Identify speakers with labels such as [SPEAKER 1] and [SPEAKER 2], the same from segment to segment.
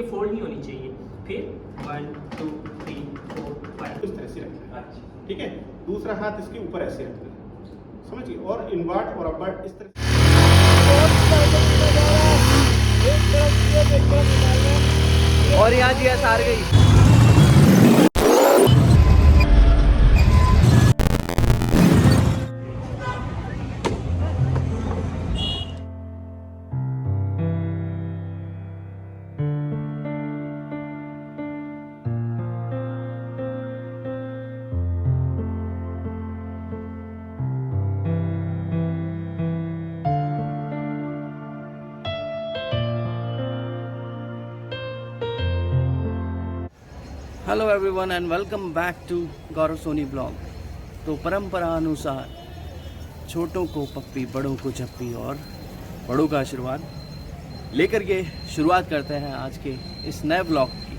[SPEAKER 1] ये फोल्ड नहीं होनी चाहिए। फिर 1 2 3 4 5
[SPEAKER 2] इस तरह से रखना है।
[SPEAKER 1] अच्छा,
[SPEAKER 2] ठीक है, दूसरा हाथ इसके ऊपर ऐसे रखना है, समझिए, और इनवर्ट और अपवर्ट इस तरह।
[SPEAKER 3] और यहाँ जी हार गई। Hello everyone and welcome back to Gaurav Soni blog. तो परंपरा अनुसार छोटों को पप्पी, बड़ों को चप्पी और बड़ों का आशीर्वाद लेकर के शुरुआत करते हैं आज के इस नए ब्लॉग की।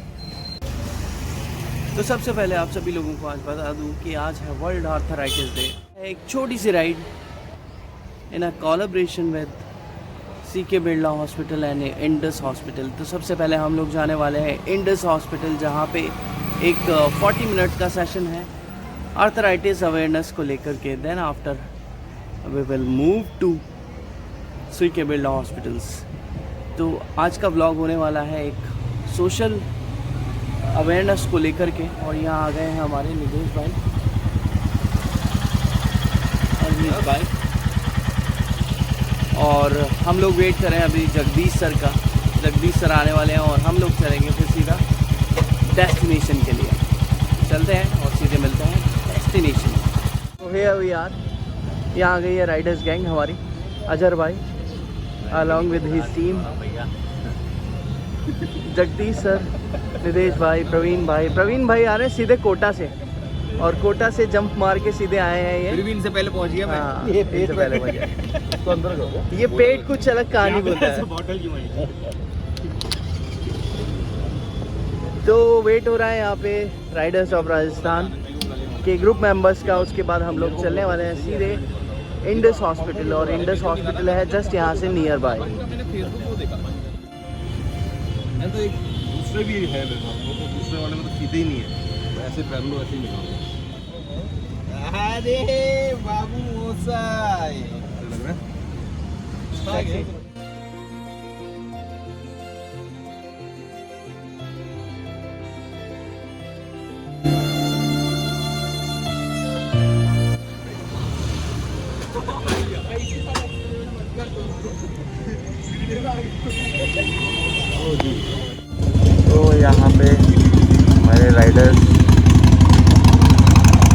[SPEAKER 3] तो सबसे पहले आप सभी लोगों को आज बता दूं कि आज है वर्ल्ड आर्थराइटिस डे। एक छोटी सी ride in a collaboration with CK Birla hospital and Indus hospital. तो सबसे पहले हम लोग जाने वाले हैं इंडस हॉस्पिटल, जहाँ पे एक 40 मिनट का सेशन है आर्थराइटिस अवेयरनेस को लेकर के। Then after we will move to CK Birla hospitals. तो आज का ब्लॉग होने वाला है एक सोशल अवेयरनेस को लेकर के। और यहाँ आ गए हैं हमारे निदेश भाई और निदेश भाई, और हम लोग वेट कर रहे हैं अभी जगदीश सर का। जगदीश सर आने वाले हैं और हम लोग चलेंगे फिर सीधा डेस्टिनेशन के लिए। चलते हैं और सीधे मिलते हैं डेस्टिनेशन। तो हियर वी आर, यहाँ आ गई है राइडर्स गैंग हमारी। अजहर भाई along with his team, Jagdish sir, निदेश भाई, प्रवीण भाई आ रहे हैं सीधे कोटा से, और कोटा से जंप मार के सीधे आए हैं ये।
[SPEAKER 4] प्रवीण से पहले पहुंच गया मैं।
[SPEAKER 3] हाँ, ये पेट से पहले पहुंच गया। तो अंदर करो। ये पेट कुछ अलग कहानी बोलता है।
[SPEAKER 2] बॉटल क्यों है?
[SPEAKER 3] तो वेट हो रहा है यहाँ पे राइडर्स ऑफ राजस्थान के ग्रुप मेंबर्स का। उसके बाद हम लोग चलने वाले हैं सीधे इंडस हॉस्पिटल, और इंडस हॉस्पिटल है जस्ट यहाँ से नियर बाय।
[SPEAKER 4] मैंने फेसबुक को देखा मैं तो, एक दूसरे भी है मेरे पास, वो तो दूसरे वाले में तो सीधे ही नहीं है, ऐसे कर लो ऐसे ही निकालो। अरे बाबू मोसाई लग रहा है।
[SPEAKER 3] तो यहाँ पे हमारे राइडर्स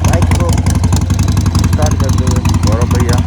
[SPEAKER 3] बाइक को स्टार्ट करते हुए गौरव भैया,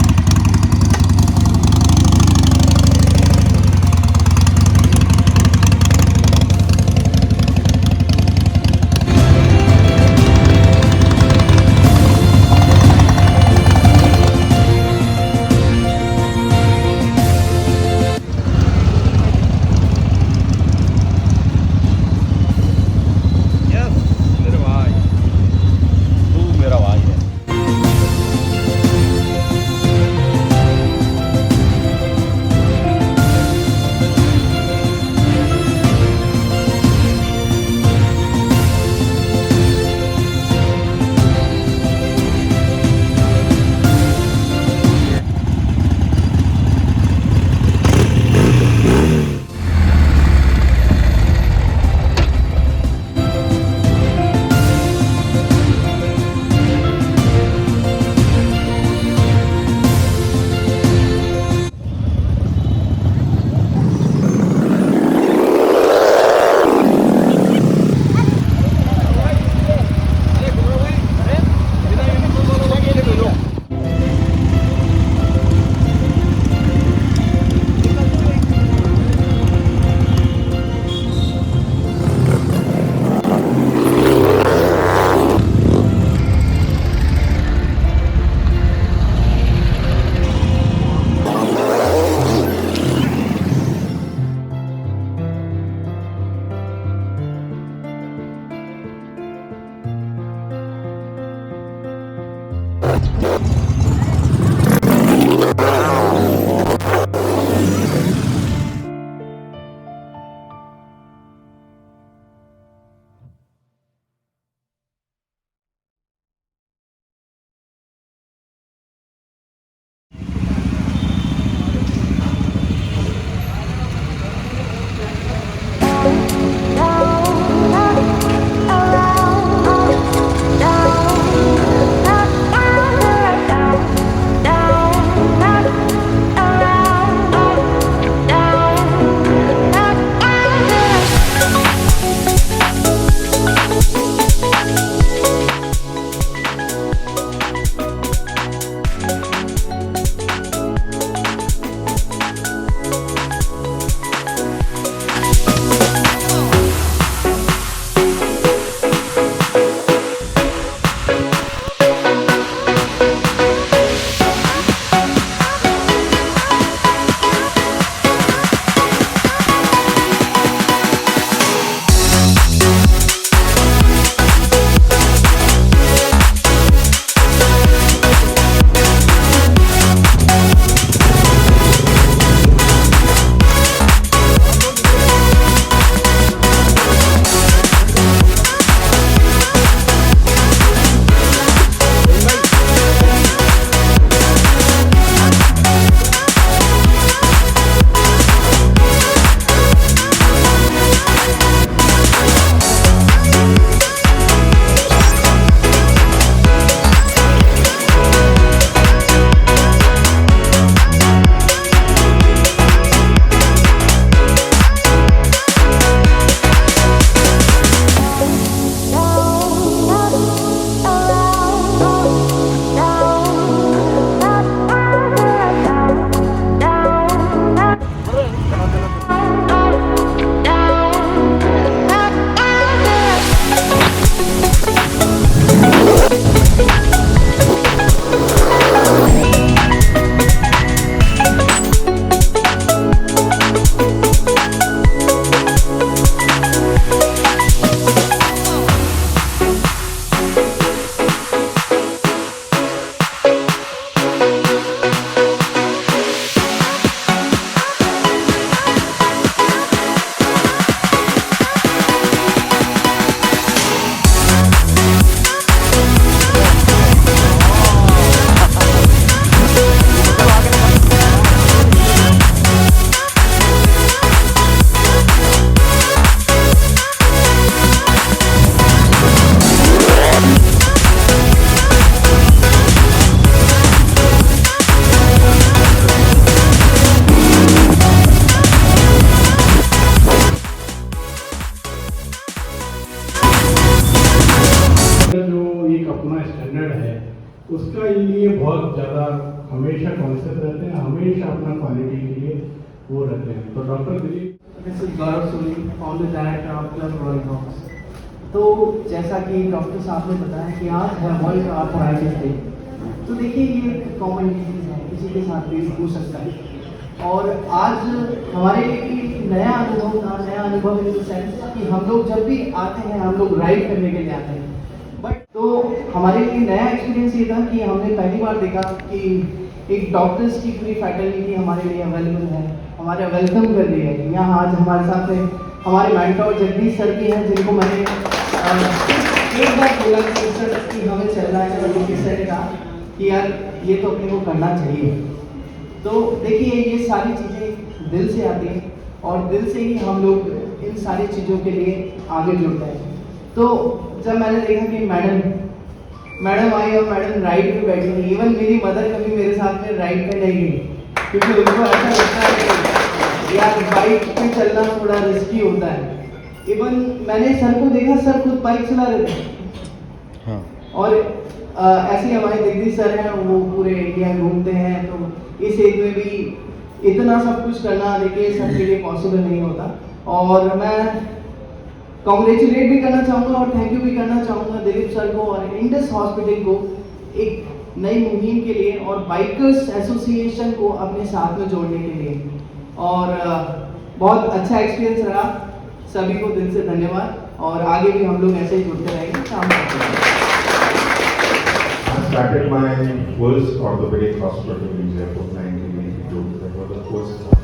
[SPEAKER 5] अपना स्टैंडर्ड है उसका लिए बहुत ज़्यादा हमेशा कॉन्शियस रहते हैं, हमेशा अपना क्वालिटी के लिए वो रहते हैं। तो doctor Dilip,
[SPEAKER 3] this is Gaurav Soni, founder director of club royaling hawks. तो जैसा कि डॉक्टर साहब ने बताया कि आज है वर्ल्ड आर्थराइटिस डे, तो देखिए ये कॉमन डिजीज है, किसी के साथ भी हो सकता है। और आज हमारे लिए भी नया अनुभव था, नया अनुभव इन द सेंस कि हम लोग जब भी आते हैं हम लोग राइड करने के लिए आते हैं, बट तो हमारे लिए नया एक्सपीरियंस ये था कि हमने पहली बार देखा कि एक डॉक्टर्स की पूरी फैकल्टी हमारे लिए अवेलेबल है, हमारे वेलकम कर रही है। यहाँ आज हमारे साथ में हमारे मेंटर जगदीश सर भी हैं, जिनको मैंने एक बार बोला कि सर कि हमें चलना है, तो जगदीश सर ने कहा कि यार ये तो अपने को करना चाहिए। तो देखिए ये सारी चीज़ें दिल से आती हैं और दिल से ही हम लोग इन सारी चीज़ों के लिए आगे जुड़ते हैं। तो जब मैंने देखा कि मैडम आई और मैडम राइड पे बैठी हुई, इवन मेरी मदर कभी मेरे साथ में राइड पे नहीं गई, क्योंकि उनको ऐसा लगता है कि यार बाइक पे चलना थोड़ा रिस्की होता है। इवन मैंने सर को देखा, सर खुद बाइक चला रहे थे। हाँ। और ऐसे ही हमारे जगदीश सर हैं, वो पूरे इंडिया घूमते हैं, तो इस एज में भी इतना सब कुछ करना देखिए सबके लिए पॉसिबल नहीं होता। और मैं कॉन्ग्रेचुलेट भी करना चाहूँगा और थैंक यू भी करना चाहूँगा दिलीप सर को और इंडस हॉस्पिटल को एक नई मुहिम के लिए और बाइकर्स एसोसिएशन को अपने साथ में जोड़ने के लिए। और बहुत अच्छा एक्सपीरियंस रहा, सभी को दिल से धन्यवाद और आगे भी हम लोग ऐसे ही जुड़ते रहेंगे, काम करते रहेंगे।
[SPEAKER 6] I started my first orthopedic hospital in Jaipur 1992. That was the first one.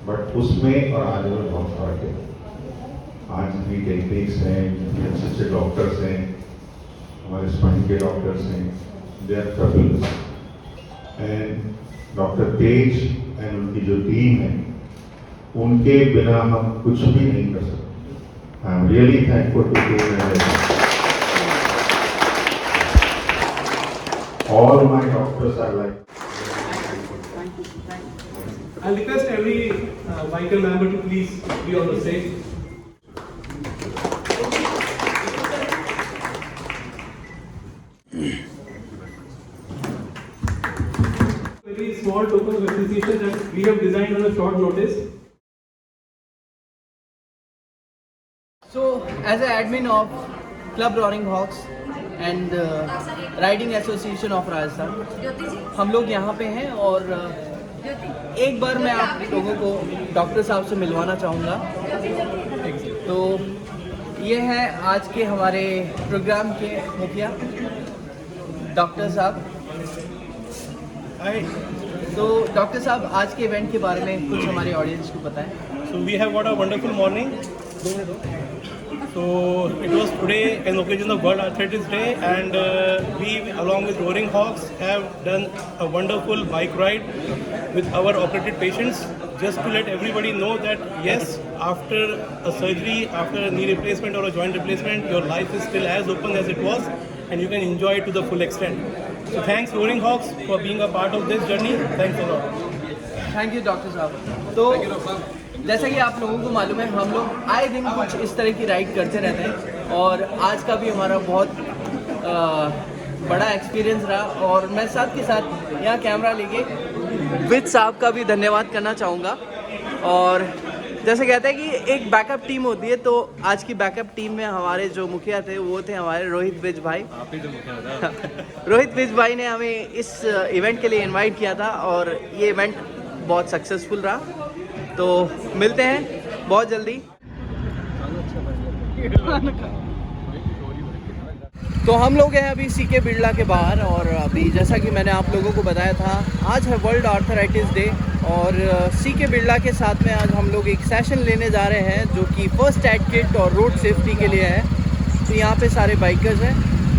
[SPEAKER 6] But उसमें और आज में बहुत फर्क है। आज भी टेक्निक्स हैं, अच्छे अच्छे डॉक्टर्स हैं, हमारे स्पाइन के डॉक्टर्स हैं, they are fabulous. And doctor Tej and उनकी जो टीम है, उनके बिना हम कुछ भी नहीं कर सकते। I am really thankful to team. All my doctors are like.
[SPEAKER 7] I'll request every biker member to please be on the stage. Very small token of appreciation that we have designed on a short notice.
[SPEAKER 3] So, as an admin of Club Roaring Hawks and riding association of Rajasthan, हम लोग यहाँ पे हैं और एक बार मैं आप लोगों को डॉक्टर साहब से मिलवाना चाहूँगा। तो ये है आज के हमारे प्रोग्राम के मुखिया डॉक्टर साहब। तो डॉक्टर साहब आज के इवेंट के बारे में कुछ हमारे ऑडियंस को बताएं।
[SPEAKER 7] So we have got a wonderful morning. So it was today an occasion of World Arthritis Day, and we along with Roaring Hawks have done a wonderful bike ride with our operated patients, just to let everybody know that yes, after a surgery, after a knee replacement or a joint replacement, your life is still as open as it was and you can enjoy it to the full extent. So thanks Roaring Hawks for being a part of this journey. Thanks a lot.
[SPEAKER 3] Thank you doctor साहब। तो जैसा कि आप लोगों को मालूम है, हम लोग आए दिन कुछ इस तरह की राइड करते रहते हैं और आज का भी हमारा बहुत बड़ा एक्सपीरियंस रहा। और मैं साथ के साथ यहाँ कैमरा लेके विद साहब का भी धन्यवाद करना चाहूँगा। और जैसे कहते हैं कि एक बैकअप टीम होती है, तो आज की बैकअप टीम में हमारे जो मुखिया थे वो थे हमारे रोहित विज भाई। रोहित विज भाई ने हमें इस इवेंट के लिए इनवाइट किया था और ये इवेंट बहुत सक्सेसफुल रहा। तो मिलते हैं बहुत जल्दी। तो हम लोग हैं अभी सीके बिरला के बाहर और अभी जैसा कि मैंने आप लोगों को बताया था, आज है वर्ल्ड आर्थराइटिस डे और सीके बिरला के साथ में आज हम लोग एक सेशन लेने जा रहे हैं जो कि फर्स्ट एड किट और रोड सेफ्टी के लिए है। तो यहाँ पे सारे बाइकर्स हैं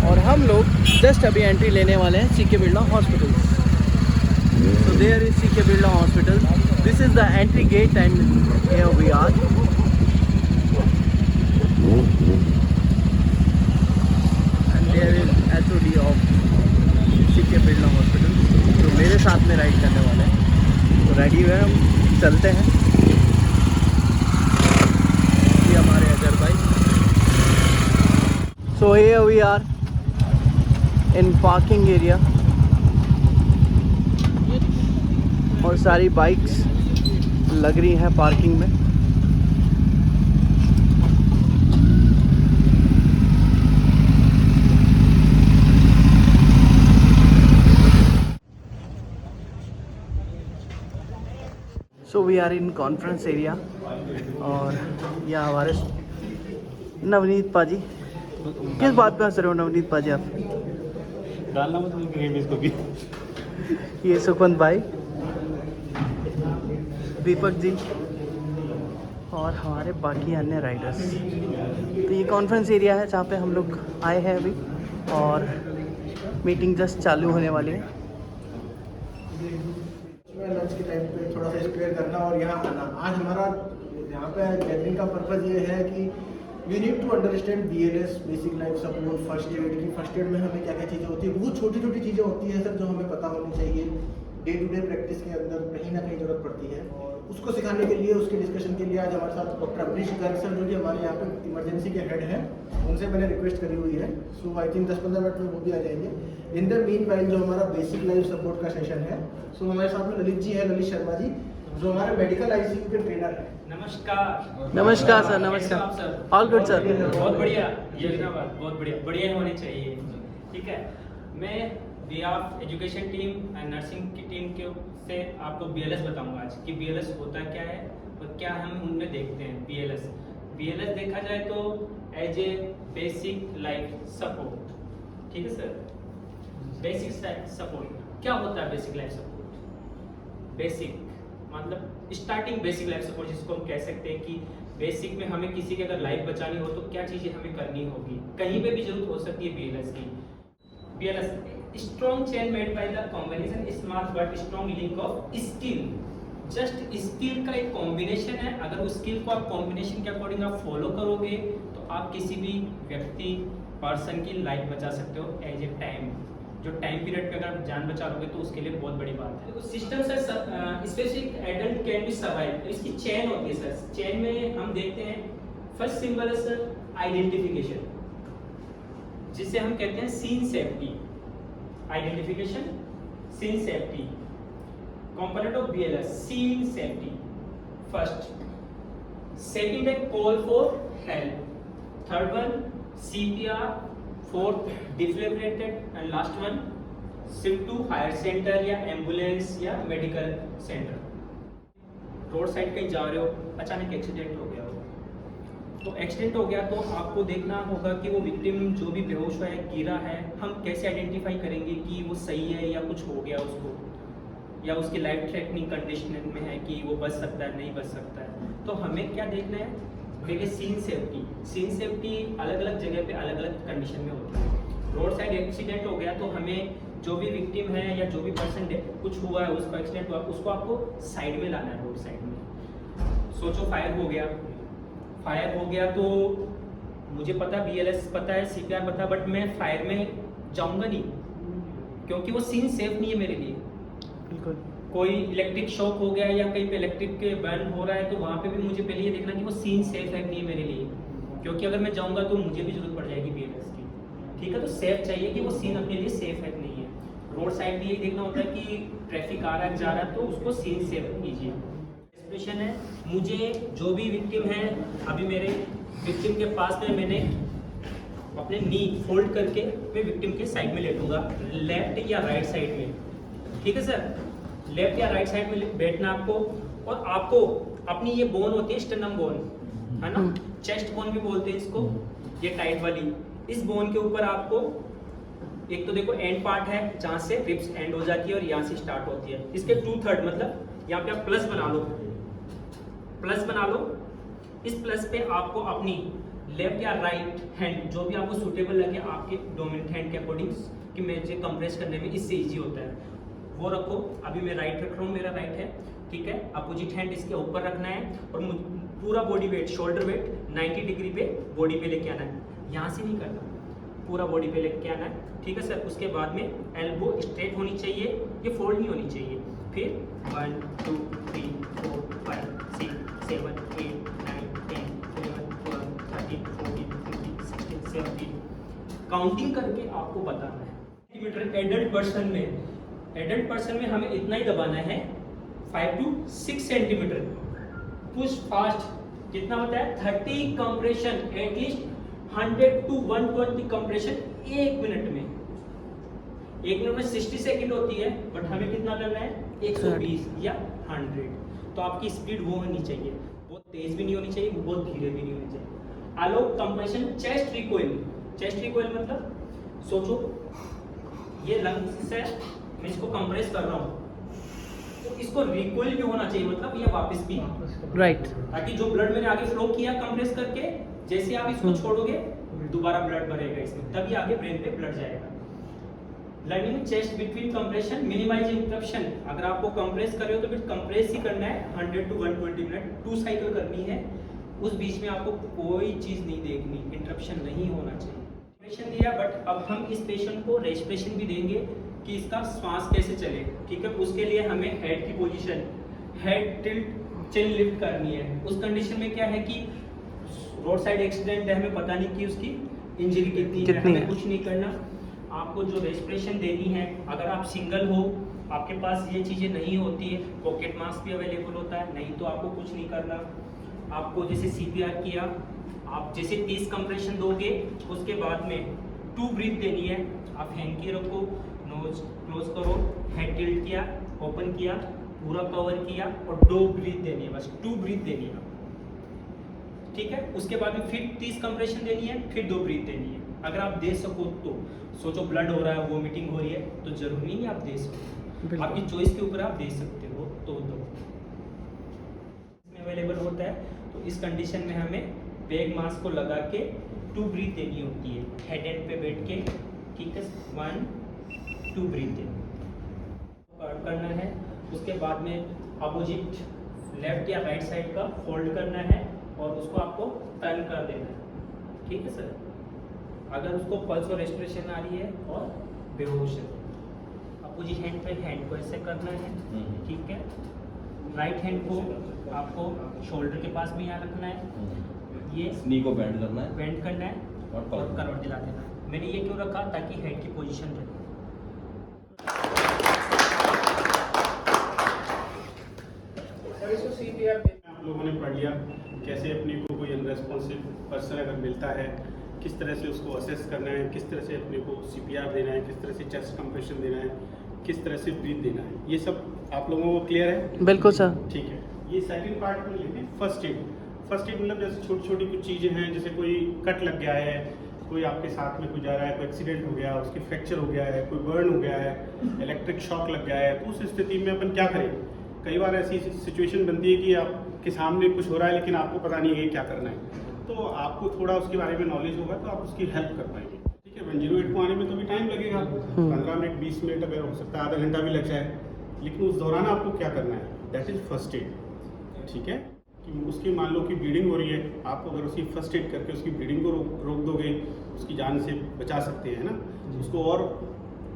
[SPEAKER 3] और हम लोग जस्ट अभी एंट्री लेने वाले हैं CK Birla hospital. So there is CK Birla Hospital. This is the entry gate and here we are. And there is HOD of CK Birla Hospital. तो मेरे साथ में राइड करने वाले हैं। तो रेडी हुए हम चलते हैं। ये हमारे अजहर भाई। So here we are in parking area और सारी बाइक्स लग रही हैं पार्किंग में। So we are in conference area और यहाँ हमारे नवनीत पाजी। किस बात पे हंस रहे हो नवनीत पाजी आप?
[SPEAKER 2] डालना मत गेम इसको भी।
[SPEAKER 3] ये सुखवंत भाई, दीपक जी और हमारे बाकी अन्य राइडर्स। तो ये कॉन्फ्रेंस एरिया है जहाँ पे हम लोग आए हैं अभी और मीटिंग जस्ट चालू होने वाली है।
[SPEAKER 8] लंच के टाइम पे थोड़ा सा एक्सप्लेन करना और यहाँ आना। आज हमारा यहाँ पे गैदरिंग का पर्पज़ ये है कि we need to understand BLS basic life support first aid की फर्स्ट एड में हमें क्या क्या चीज़ें होती है। बहुत छोटी छोटी चीज़ें होती हैं सर जो हमें पता होनी चाहिए। डे टू डे प्रैक्टिस के अंदर कहीं ना कहीं ज़रूरत पड़ती है और उसको सिखाने के लिए उसके डिस्कशन के लिए आज हमारे साथ डॉक्टर अमरीश गर्ग सर जो कि हमारे यहाँ पे इमरजेंसी के हेड हैं, उनसे मैंने रिक्वेस्ट करी हुई है। सो आई थिंक 10-15 मिनट में वो भी आ जाएंगे। इन द मीन वाइल जो हमारा बेसिक लाइफ सपोर्ट का सेशन है, सो हमारे साथ में ललित जी है, ललित शर्मा जी जो हमारे मेडिकल ICU के ट्रेनर हैं।
[SPEAKER 1] नमस्कार।
[SPEAKER 3] नमस्कार सर। नमस्कार
[SPEAKER 1] कैसे हो आप सर?
[SPEAKER 3] All good sir.
[SPEAKER 1] बहुत बढ़िया योजनाबाद, बहुत बढ़िया, बढ़िया होने चाहिए। ठीक है, मैं BF education team and nursing की टीम के से आपको BLS बताऊंगा आज कि BLS होता क्या है और क्या हम उनमें देखते हैं। BLS देखा जाए तो as a basic life support. ठीक है सर, बेसिक सपोर्ट क्या होता है? बेसिक लाइफ सपोर्ट, बेसिक मतलब स्टार्टिंग बेसिक लाइफ सपोर्ट जिसको हम कह सकते हैं कि बेसिक में हमें किसी की अगर लाइफ बचानी हो तो क्या चीज़ें हमें करनी होगी। कहीं पे भी जरूरत हो सकती है BLS की। BLS strong chain made by the combination small but strong link of skill. Just skill का एक कॉम्बिनेशन है। अगर उस स्किल को आप कॉम्बिनेशन के अकॉर्डिंग आप फॉलो करोगे तो आप किसी भी व्यक्ति पर्सन की लाइफ बचा सकते हो एज ए टाइम। जो टाइम पीरियड पे अगर आप जान बचा लोगे तो उसके लिए बहुत बड़ी बात है। System sir specific adult can be survive. तो इसकी चेन होती है सर। चेन में हम देखते हैं फर्स्ट सिंबल है सर आइडेंटिफिकेशन, जिसे हम कहते हैं scene safety. Identification, scene safety, component of BLS scene safety first. Second है call for help, third one CPR, fourth defibrillated and last one shift to higher centre या ambulance या medical centre. Road side कहीं जा रहे हो, अचानक accident हो गया हो, तो एक्सीडेंट हो गया तो आपको देखना होगा कि वो विक्टिम जो भी बेहोश हुआ है, गिरा है, हम कैसे आइडेंटिफाई करेंगे कि वो सही है या कुछ हो गया उसको, या उसकी लाइफ थ्रेटनिंग कंडीशन में है कि वो बच सकता है नहीं बच सकता है। तो हमें क्या देखना है? देखिए सीन सेफ्टी। सीन सेफ्टी अलग अलग जगह पे अलग अलग कंडीशन में होती है। रोड साइड एक्सीडेंट हो गया तो हमें जो भी विक्टिम है या जो भी पर्सन कुछ हुआ है, उसका एक्सीडेंट हुआ, उसको आपको साइड में लाना है, रोड साइड में। सोचो फायर हो गया, फायर हो गया तो मुझे पता BLS पता है, CPR पता, बट मैं फायर में जाऊंगा नहीं क्योंकि वो सीन सेफ नहीं है मेरे लिए।
[SPEAKER 3] बिल्कुल।
[SPEAKER 1] कोई इलेक्ट्रिक शॉक हो गया या कहीं पे इलेक्ट्रिक के बर्न हो रहा है तो वहाँ पे भी मुझे पहले ये देखना कि वो सीन सेफ है नहीं है मेरे लिए, क्योंकि अगर मैं जाऊँगा तो मुझे भी जरूरत पड़ जाएगी BLS की। ठीक है, तो सेफ चाहिए कि वो सीन अपने लिए सेफ है नहीं है। रोड साइड भी ये देखना होता है कि ट्रैफिक आ रहा है जा रहा है तो उसको सीन सेफ कीजिए। एक्सप्रेशन है, मुझे जो भी विक्टिम है, अभी मेरे विक्टिम के पास में मैंने अपने नी फोल्ड करके मैं विक्टिम के साइड में लेटूंगा, लेफ्ट या राइट साइड में। ठीक है सर, लेफ्ट या राइट साइड में बैठना आपको। और आपको अपनी ये बोन होती है स्टर्नम बोन, है ना, चेस्ट बोन भी बोलते हैं इसको, ये टाइट वाली। इस बोन के ऊपर आपको एक तो देखो एंड पार्ट है जहाँ से रिब्स एंड हो जाती है और यहाँ से स्टार्ट होती है। इसके 2/3 मतलब यहाँ पे आप प्लस बना लो, प्लस बना लो। इस प्लस पे आपको अपनी लेफ्ट या राइट हैंड जो भी आपको सूटेबल लगे आपके डोमिनेंट हैंड के अकॉर्डिंग कि मुझे कंप्रेस करने में इससे इजी होता है वो रखो। अभी मैं राइट रख रहा हूँ, मेरा राइट है। ठीक है, अपोजिट हैंड इसके ऊपर रखना है और पूरा body weight, shoulder weight 90 degree पे बॉडी पे लेके आना है। यहाँ से नहीं करना, पूरा बॉडी पे लेके आना है। ठीक है सर, उसके बाद में एल्बो स्ट्रेट होनी चाहिए, ये फोल्ड नहीं होनी चाहिए। फिर 1 2 3 4 5 6 7 8 9 10 11 12 13 14 15 16 17 काउंटिंग करके आपको बताना है। सेंटीमीटर एडल्ट पर्सन में हमें इतना ही दबाना है 5 to 6 सेंटीमीटर। पुश फास्ट कितना होता है 30 compression, at least 100 to 120 compression 1 minute में। 1 मिनट में 60 सेकंड होती है, बट हमें कितना करना है 120 या 100। तो आपकी स्पीड वो होनी चाहिए, बहुत तेज भी नहीं होनी चाहिए, बहुत धीरे भी नहीं होनी चाहिए। आलो कंप्रेशन चेस्ट रिकॉइल मतलब सोचो ये लंग्स से मैं इसको कंप्रेस कर रहा हूँ, तो इसको रिकॉइल भी होना चाहिए, मतलब ये वापस भी,
[SPEAKER 3] राइट।
[SPEAKER 1] ताकि जो ब्लड मैंने आगे फ्लो किया कंप्रेस करके, जैसे आप इसको छोड़ोगे दोबारा ब्लड भरेगा इसमें, तभी आगे ब्रेन पे ब्लड जाएगा। Learning chest between compression, minimize interruption. अगर आपको कंप्रेस कर रहे हो तो फिर कंप्रेस ही करना है 100 to 120 मिनट, 2 साइकिल करनी है। उस बीच में आपको कोई चीज़ नहीं देखनी, इंटरप्शन नहीं होना चाहिए। रेस्पिरेशन दिया, बट अब हम इस पेशेंट को रेस्पिरेशन भी देंगे कि इसका श्वास कैसे चले, ठीक है। उसके लिए हमें हेड की पोजीशन, हेड टिल्ट, चिन लिफ्ट करनी है। उस कंडीशन में क्या है कि रोड साइड एक्सीडेंट है, हमें पता नहीं कि उसकी इंजरी कितनी है, हमें कुछ नहीं करना। आपको जो रेस्पिरेशन देनी है, अगर आप सिंगल हो, आपके पास ये चीज़ें नहीं होती है, पॉकेट मास्क भी अवेलेबल होता है, नहीं तो आपको कुछ नहीं करना। आपको जैसे CPR किया, आप जैसे 30 कंप्रेशन दोगे, उसके बाद में 2 ब्रीथ देनी है। आप हैंकी रखो, नोज क्लोज करो, हेड टिल्ट किया, ओपन किया, पूरा कवर किया और 2 ब्रीथ देनी है, बस 2 ब्रीथ देनी है, ठीक है। उसके बाद में फिर 30 कंप्रेशन देनी है, फिर 2 ब्रीथ देनी है। अगर आप दे सको तो, सोचो ब्लड हो रहा है, वोमिटिंग हो रही है, तो जरूरी नहीं आप दे सको, आपकी चॉइस के ऊपर आप दे सकते हो, तो अवेलेबल होता है। तो इस कंडीशन में हमें बैग मास्क को लगा के 2 ब्रीथ देनी होती है, हेड एंड पे बैठ के, ठीक है। 1 2 ब्रीथ करना है। उसके बाद में अपोजिट लेफ्ट या राइट साइड का फोल्ड करना है और उसको आपको टर्न कर देना है, ठीक है सर। अगर उसको पल्स और रेस्पिरेशन आ रही है और बेहोश है, अपोजिट हैंड पे हैंड को ऐसे करना है, ठीक है। राइट हैंड को आपको शोल्डर के पास भी यहाँ रखना है, ये
[SPEAKER 4] नी को बेंड करना है,
[SPEAKER 1] बेंड करना है और करवट दिला देना है। मैंने ये क्यों रखा, ताकि हेड की पोजीशन रहे।
[SPEAKER 2] आप लोगों ने पढ़ लिया कैसे अपने को कोई अनरेस्पॉन्सिव पर्सन अगर मिलता है, किस तरह से उसको असेस करना है, किस तरह से अपने को CPR देना है, किस तरह से चेस्ट कंप्रेशन देना है, किस तरह से ब्रीथ देना है, ये सब आप लोगों को क्लियर है?
[SPEAKER 3] बिल्कुल सर।
[SPEAKER 2] ठीक है। ये सेकंड पार्ट में लेते हैं फर्स्ट एड। फर्स्ट एड मतलब जैसे छोटी छोटी कुछ चीज़ें हैं, जैसे कोई कट लग गया है, कोई आपके साथ में कोई जा रहा है, कोई एक्सीडेंट हो गया, उसकी फ्रैक्चर हो गया है, कोई बर्न हो गया है, इलेक्ट्रिक शॉक लग गया है, तो उस स्थिति में अपन क्या करें। कई बार ऐसी सिचुएशन बनती है कि आपके सामने कुछ हो रहा है लेकिन आपको पता नहीं है क्या करना है, तो आपको थोड़ा उसके बारे में नॉलेज होगा तो आप उसकी हेल्प कर पाएंगे, ठीक है। 108 को आने में तो भी टाइम लगेगा, 15 मिनट 20 मिनट, अगर हो सकता है आधा घंटा भी लग जाए, लेकिन उस दौरान आपको क्या करना है, दैट इज़ फर्स्ट एड, ठीक है। कि उसकी मान लो कि ब्लीडिंग हो रही है, आप अगर उसकी फर्स्ट एड करके उसकी ब्लीडिंग को रोक दोगे, उसकी जान से बचा सकते हैं, है ना। उसको और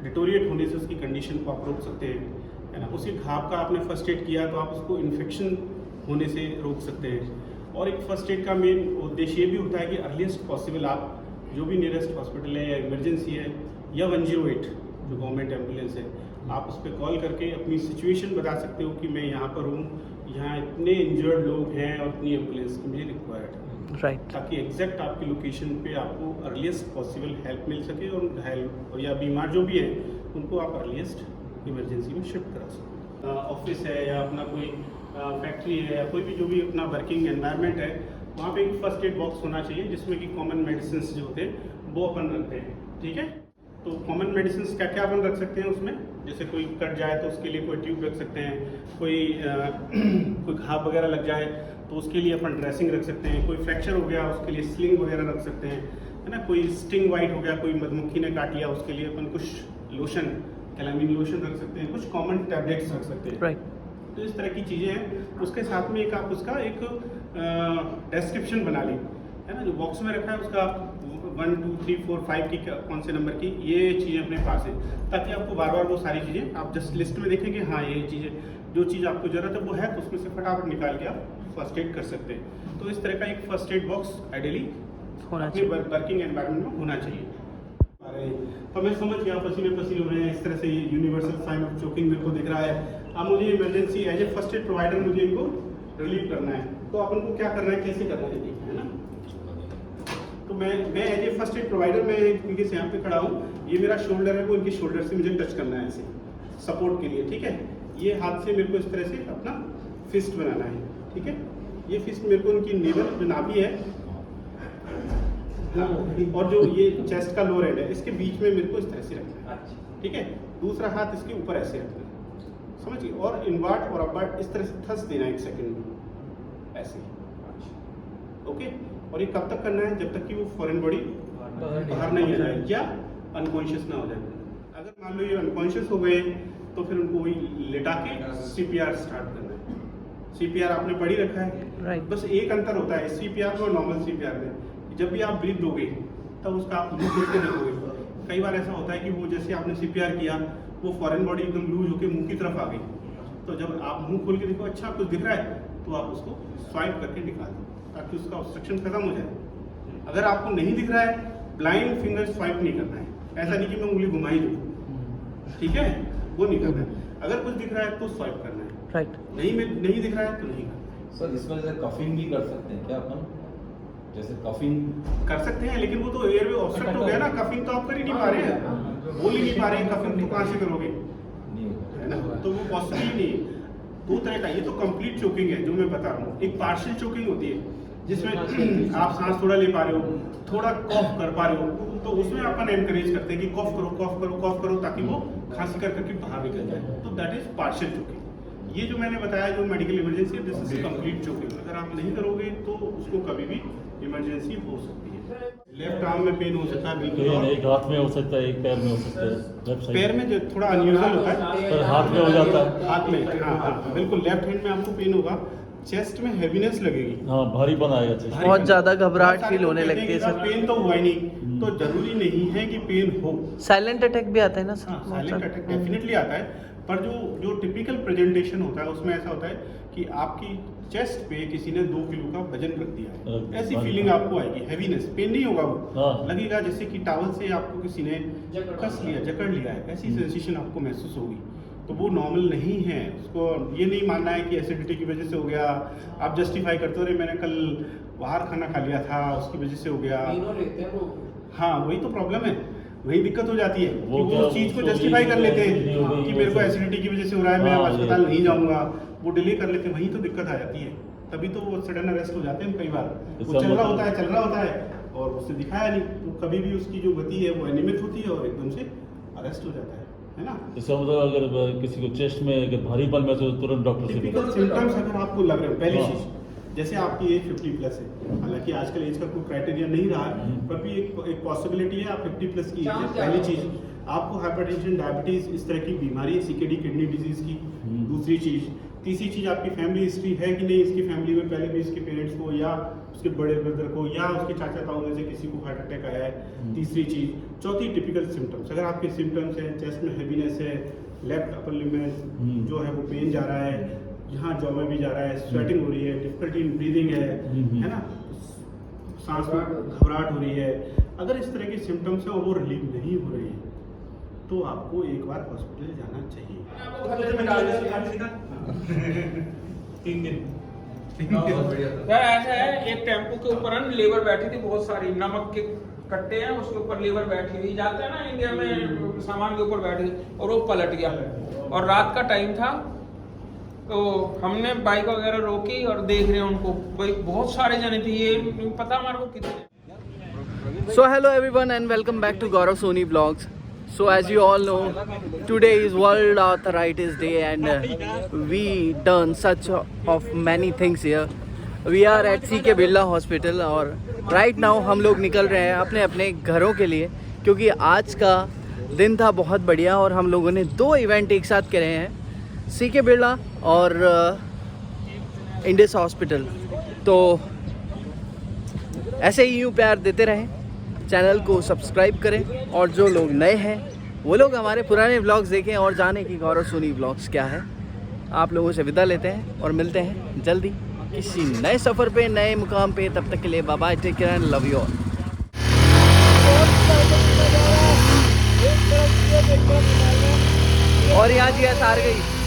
[SPEAKER 2] डिटोरिएट होने से उसकी कंडीशन को आप रोक सकते हैं, है ना। उसी घाव का आपने फर्स्ट एड किया तो आप उसको इन्फेक्शन होने से रोक सकते हैं। और एक फर्स्ट एड का मेन उद्देश्य ये भी होता है कि अर्लीस्ट पॉसिबल आप जो भी नियरेस्ट हॉस्पिटल है या इमरजेंसी है या 108 जो गवर्नमेंट एम्बुलेंस है, आप उस पर कॉल करके अपनी सिचुएशन बता सकते हो कि मैं यहाँ पर हूँ, यहाँ इतने इंजर्ड लोग हैं और इतनी एम्बुलेंस की मुझे रिक्वायर्ड है,
[SPEAKER 3] राइट।
[SPEAKER 2] ताकि एग्जैक्ट आपकी लोकेशन पे आपको अर्लीस्ट पॉसिबल हेल्प मिल सके और घायल और या बीमार जो भी हैं उनको आप अर्लीस्ट इमरजेंसी में शिफ्ट करा सकें। ऑफिस है या अपना कोई फैक्ट्री है या कोई भी जो भी अपना वर्किंग एनवायरनमेंट है, वहाँ पे एक फर्स्ट एड बॉक्स होना चाहिए जिसमें कि कॉमन मेडिसिन जो होते हैं वो अपन रखते हैं, ठीक है। तो कॉमन मेडिसिन क्या क्या अपन रख सकते हैं उसमें, जैसे कोई कट जाए तो उसके लिए कोई ट्यूब रख सकते हैं, कोई घाव वगैरह लग जाए तो उसके लिए अपन ड्रेसिंग रख सकते हैं, कोई फ्रैक्चर हो गया उसके लिए स्लिंग वगैरह रख सकते हैं, है ना। कोई स्टिंग वाइट हो गया, कोई मधुमक्खी ने काट लिया, उसके लिए अपन कुछ लोशन, कैलामीन लोशन रख सकते हैं, कुछ कॉमन टैबलेट्स रख सकते हैं,
[SPEAKER 3] राइट।
[SPEAKER 2] तो इस तरह की चीज़ें हैं। उसके साथ में एक आप उसका एक डिस्क्रिप्शन बना ली, है ना। जो बॉक्स में रखा है उसका 1 2 3 4 5 की कौन से नंबर की ये चीज़ें अपने पास है, ताकि आपको बार बार वो सारी चीज़ें आप जस्ट लिस्ट में देखेंगे, हाँ ये चीज़ें जो चीज़ आपको ज़रूरत है वो है, तो उसमें से फटाफट निकाल के आप फर्स्ट एड कर सकते हैं। तो इस तरह का एक फर्स्ट एड बॉक्स आइडियली अपने वर्किंग एनवायरनमेंट में होना चाहिए। अरे तो मैं समझ गया, पसीने पसीने हो रहे हैं, इस तरह से ये यूनिवर्सल साइन ऑफ चोकिंग मेरे को दिख रहा है। अब मुझे emergency as a first aid provider मुझे इनको रिलीव करना है, तो अपन को क्या करना है, कैसे करना है ना। तो मैं as a first aid provider मैं इनके यहाँ पे खड़ा हूँ, ये मेरा शोल्डर है, वो इनके शोल्डर से मुझे टच करना है ऐसे सपोर्ट के लिए, ठीक है। ये हाथ से मेरे को इस तरह से अपना फिस्ट बनाना है, ठीक है। ये फिस्ट मेरे को उनकी नेवल नाभि है, हाँ, और जो ये चेस्ट का लोअर एंड है इसके बीच में मेरे को इस तरह से रखना है, ठीक है। दूसरा हाथ इसके ऊपर ऐसे रखना है, समझिए, और इनवर्ट और अपवर्ट इस तरह से थस देना है 1 सेकंड में ऐसे, ओके। और ये कब तक करना है, जब तक कि वो फॉरेन बॉडी बाहर नहीं आ जाए या अनकॉन्शियस ना हो जाए। अगर मान लो ये अनकॉन्शियस हो गए तो फिर उनको वही लेटा के CPR स्टार्ट करना है। CPR आपने पढ़ी रखा है, बस एक अंतर होता है CPR और नॉर्मल CPR में, जब भी आप ब्रीथ दोगे तब उसका आप मुंह खोल के देखोगे। कई बार ऐसा होता है कि वो जैसे आपने CPR किया वो फॉरेन बॉडी एकदम लूज होकर मुंह की तरफ आ गई, तो जब आप मुंह खोल के देखो अच्छा कुछ दिख रहा है तो आप उसको स्वाइप करके निकाल दो ताकि उसका ऑब्स्ट्रक्शन खत्म हो जाए। अगर आपको नहीं दिख रहा है, ब्लाइंड फिंगर स्वाइप नहीं करना है, ऐसा नहीं कि मैं उंगली घुमाई दूँ, ठीक है, वो नहीं करना है। अगर कुछ दिख रहा है तो स्वाइप करना है,
[SPEAKER 3] राइट।
[SPEAKER 2] नहीं दिख रहा है तो नहीं करना।
[SPEAKER 4] सर इसमें जैसे कफिंग भी कर सकते हैं क्या अपन, जैसे कफिंग
[SPEAKER 2] कर सकते हैं, लेकिन वो तो एयरवे ऑब्स्ट्रक्ट हो गया ना, कफिंग तो आप कर ही नहीं पा रहे हैं, बोल ही नहीं पा रहे हैं, कफिंग तो कहाँ से करोगे, है ना, तो वो पॉसिबल ही नहीं है। 2 तरह का, ये तो कंप्लीट चोकिंग है जो मैं बता रहा हूँ। एक पार्शियल चोकिंग होती है जिसमें आप सांस थोड़ा ले पा रहे हो, थोड़ा कॉफ कर पा रहे हो, तो उसमें अपन एनकरेज करते हैं कि कॉफ करो कॉफ करो कॉफ करो ताकि वो खांसी कर करके बाहर निकल जाए, तो दैट इज पार्शियल चोकिंग। ये जो मैंने बताया जो मेडिकल इमरजेंसी है, दिस इज कंप्लीट चोकिंग। अगर आप नहीं करोगे तो उसको कभी भी इमरजेंसी हो सकती है। लेफ्ट आर्म में पेन हो सकता है बिल्कुल,
[SPEAKER 9] एक हाथ में हो सकता है, एक पैर में हो सकता है, लेफ्ट साइड
[SPEAKER 2] पैर में जो थोड़ा अनयूजुअल होता है,
[SPEAKER 9] पर हाथ में हो जाता है,
[SPEAKER 2] हाथ में, हाँ बिल्कुल, लेफ्ट हैंड में आपको पेन होगा, चेस्ट में हैवीनेस लगेगी,
[SPEAKER 9] हाँ भारीपन आएगा चेस्ट।
[SPEAKER 3] बहुत ज़्यादा घबराहट फील होने लगती है सर।
[SPEAKER 2] पेन तो हुआ ही नहीं, तो जरूरी नहीं है कि पेन हो।
[SPEAKER 3] साइलेंट अटैक भी आता है ना सर?
[SPEAKER 2] साइलेंट अटैक डेफिनेटली आता है, पर जो टिपिकल प्रेजेंटेशन होता है उसमें ऐसा होता है कि आपकी चेस्ट पे किसी ने 2 किलो का वजन रख दिया है, ऐसी फीलिंग आपको आएगी, हैवीनेस, पेन नहीं होगा, वो लगेगा जैसे कि टॉवल से आपको किसी ने कस लिया, जकड़ लिया है, ऐसी सेंसेशन आपको महसूस होगी। तो वो नॉर्मल नहीं है, उसको ये नहीं मानना है कि एसिडिटी की वजह से हो गया। आप जस्टिफाई करते हो, रहे मैंने कल बाहर खाना खा लिया था उसकी वजह से हो गया, हाँ वही तो प्रॉब्लम है, वही दिक्कत हो जाती है कि वो उस चीज़ को जस्टिफाई कर लेते हैं कि मेरे को एसिडिटी की वजह से हो रहा है, मैं अस्पताल नहीं जाऊंगा, वो डिले कर लेते हैं, वही तो दिक्कत आ जाती है। तभी तो वो सडन अरेस्ट हो जाते हैं कई बार, वो चल रहा होता है और उससे दिखाया नहीं, तो कभी भी उसकी जो गति है वो अनियमित होती है और एकदम से अरेस्ट हो जाता है ना।
[SPEAKER 9] इसका मतलब अगर किसी को चेस्ट में अगर भारीपन महसूस हो तुरंत डॉक्टर से
[SPEAKER 2] टिपिकल सिम्टम्स अगर आपको लग रहे हो, पहली चीज जैसे आपकी एज 50+ है, हालांकि आजकल एज का कोई क्राइटेरिया नहीं रहा है, पर भी एक पॉसिबिलिटी है आप 50+ की एज है। पहली चीज आपको हाइपरटेंशन, डायबिटीज, इस तरह की बीमारी, CKD, किडनी डिजीज की। दूसरी चीज, तीसरी चीज आपकी फैमिली हिस्ट्री है कि नहीं, इसकी फैमिली में पहले भी इसके पेरेंट्स को या उसके बड़े ब्रदर को या उसके चाचा ताऊ में से किसी को हार्ट अटैक आया है। तीसरी चीज, चौथी टिपिकल सिम्टम्स, अगर आपके सिम्टम्स हैं, चेस्ट में हैवीनेस है, लेफ्ट अपर लिम्ब में जो है वो पेन जा रहा है, यहाँ जॉ में भी जा रहा है, स्वेटिंग हो रही है, डिफिकल्टी इन ब्रीदिंग है ना, सांस में घबराहट हो रही है, अगर इस तरह के सिम्टम्स हैं और वो रिलीव नहीं हो रहे हैं तो आपको एक बार हॉस्पिटल जाना चाहिए।
[SPEAKER 1] 3 दिन ऐसा है, एक टेम्पो के ऊपर लेबर बैठी थी, बहुत सारी नमक के कट्टे हैं, उसके ऊपर लेबर बैठी हुई, जाते हैं ना इंडिया में सामान के ऊपर बैठी और वो पलट गया, और रात का टाइम था, तो हमने बाइक वगैरह रोकी और देख रहे हैं उनको, बहुत सारे जने थे, ये नहीं पता हमारे को कितने।
[SPEAKER 3] So hello everyone and welcome back to Gaurav Soni Vlogs. So as you all know, today is World Arthritis Day and we done such of many things here. We are at CK Birla Hospital और right now हम लोग निकल रहे हैं अपने अपने घरों के लिए, क्योंकि आज का दिन था बहुत बढ़िया और हम लोगों ने 2 इवेंट एक साथ करे हैं, CK बिरला और इंडिस हॉस्पिटल। तो ऐसे ही यूँ प्यार देते रहें, चैनल को सब्सक्राइब करें और जो लोग नए हैं वो लोग हमारे पुराने व्लॉग्स देखें और जानें कि गौरव सोनी व्लॉग्स क्या है। आप लोगों से विदा लेते हैं और मिलते हैं जल्दी किसी नए सफ़र पे, नए मुकाम पे। तब तक के लिए bye bye, take care and love you all. और यहाँ जी हार गई।